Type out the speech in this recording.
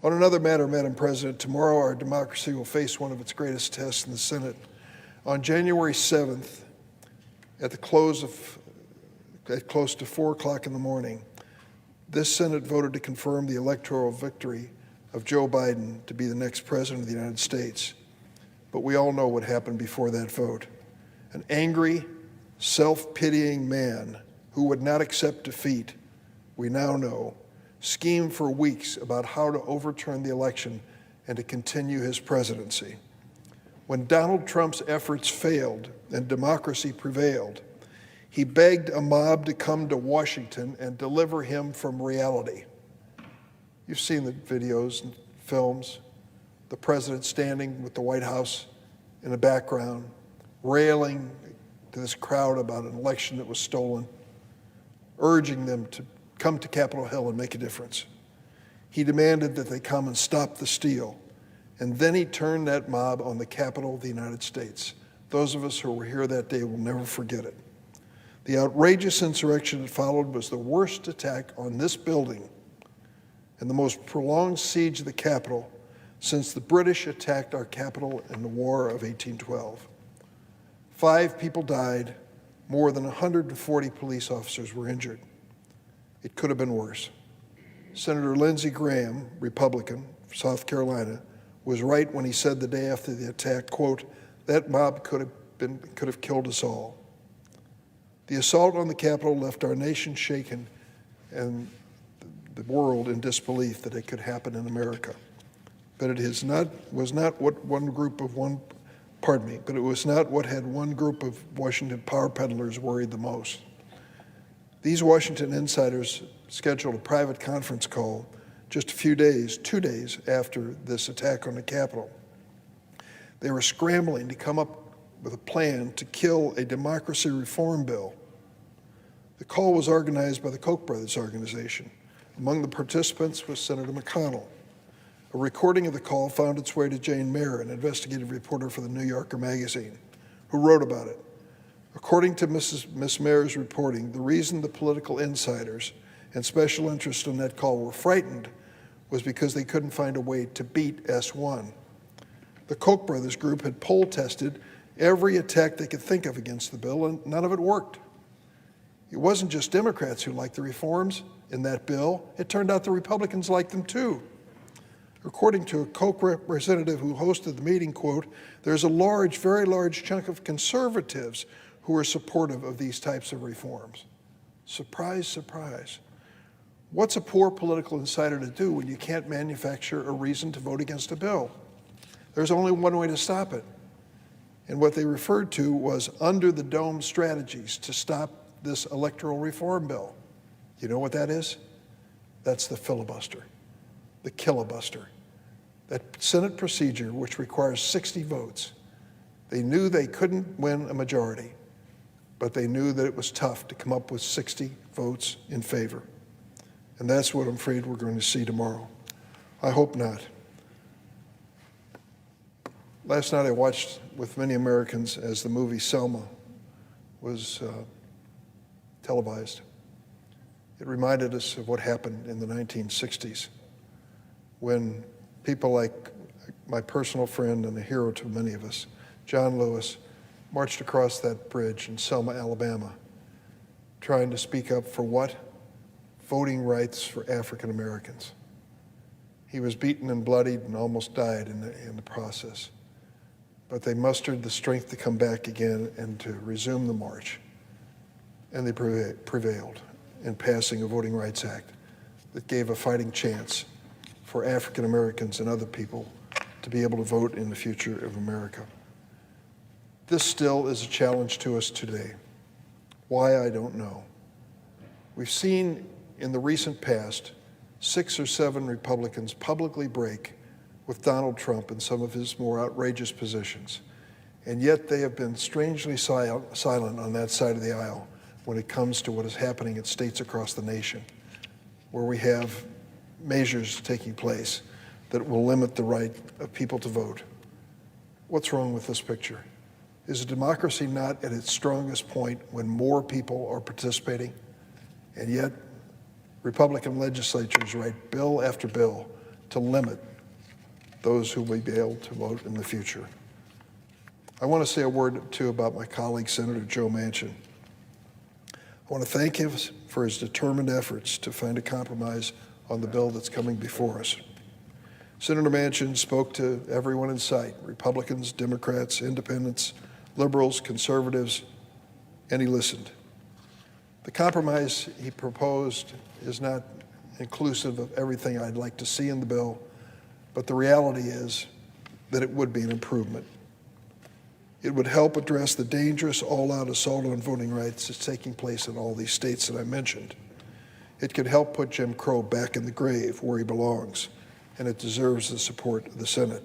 On another matter, Madam President, tomorrow our democracy will face one of its greatest tests in the Senate. On January 7th, at close to 4 o'clock in the morning, this Senate voted to confirm the electoral victory of Joe Biden to be the next president of the United States. But we all know what happened before that vote. An angry, self-pitying man who would not accept defeat, we now know, schemed for weeks about how to overturn the election and to continue his presidency. When Donald Trump's efforts failed and democracy prevailed, he begged a mob to come to Washington and deliver him from reality. You've seen the videos and films, the president standing with the White House in the background, railing to this crowd about an election that was stolen, urging them to come to Capitol Hill and make a difference. He demanded that they come and stop the steal. And then he turned that mob on the Capitol of the United States. Those of us who were here that day will never forget it. The outrageous insurrection that followed was the worst attack on this building and the most prolonged siege of the Capitol since the British attacked our capital in the War of 1812. 5 people died, more than 140 police officers were injured. It could have been worse. Senator Lindsey Graham, Republican, South Carolina, was right when he said the day after the attack, quote, "That mob could have killed us all." The assault on the Capitol left our nation shaken and the world in disbelief that it could happen in America. But it was not what had one group of Washington power peddlers worried the most. These Washington insiders scheduled a private conference call just 2 days after this attack on the Capitol. They were scrambling to come up with a plan to kill a democracy reform bill. The call was organized by the Koch brothers organization. Among the participants was Senator McConnell. A recording of the call found its way to Jane Mayer, an investigative reporter for the New Yorker magazine, who wrote about it. According to Miss Mayer's reporting, the reason the political insiders and special interests on that call were frightened was because they couldn't find a way to beat S1. The Koch brothers group had poll tested every attack they could think of against the bill, and none of it worked. It wasn't just Democrats who liked the reforms in that bill. It turned out the Republicans liked them too. According to a Koch representative who hosted the meeting, quote, "There's a large, very large chunk of conservatives who are supportive of these types of reforms." Surprise, surprise. What's a poor political insider to do when you can't manufacture a reason to vote against a bill? There's only one way to stop it. And what they referred to was under-the-dome strategies to stop this electoral reform bill. You know what that is? That's the filibuster, the kilibuster, that Senate procedure which requires 60 votes. They knew they couldn't win a majority, but they knew that it was tough to come up with 60 votes in favor. And that's what I'm afraid we're going to see tomorrow. I hope not. Last night I watched with many Americans as the movie Selma was televised. It reminded us of what happened in the 1960s when people like my personal friend and a hero to many of us, John Lewis, marched across that bridge in Selma, Alabama, trying to speak up for what? Voting rights for African Americans. He was beaten and bloodied and almost died in the process. But they mustered the strength to come back again and to resume the march. And they prevailed in passing a Voting Rights Act that gave a fighting chance for African Americans and other people to be able to vote in the future of America. This still is a challenge to us today. Why, I don't know. We've seen in the recent past 6 or 7 Republicans publicly break with Donald Trump in some of his more outrageous positions. And yet they have been strangely silent on that side of the aisle when it comes to what is happening in states across the nation, where we have measures taking place that will limit the right of people to vote. What's wrong with this picture? Is a democracy not at its strongest point when more people are participating? And yet, Republican legislatures write bill after bill to limit those who will be able to vote in the future. I want to say a word or two about my colleague, Senator Joe Manchin. I want to thank him for his determined efforts to find a compromise on the bill that's coming before us. Senator Manchin spoke to everyone in sight, Republicans, Democrats, independents, liberals, conservatives, and he listened. The compromise he proposed is not inclusive of everything I'd like to see in the bill, but the reality is that it would be an improvement. It would help address the dangerous all-out assault on voting rights that's taking place in all these states that I mentioned. It could help put Jim Crow back in the grave where he belongs, and it deserves the support of the Senate.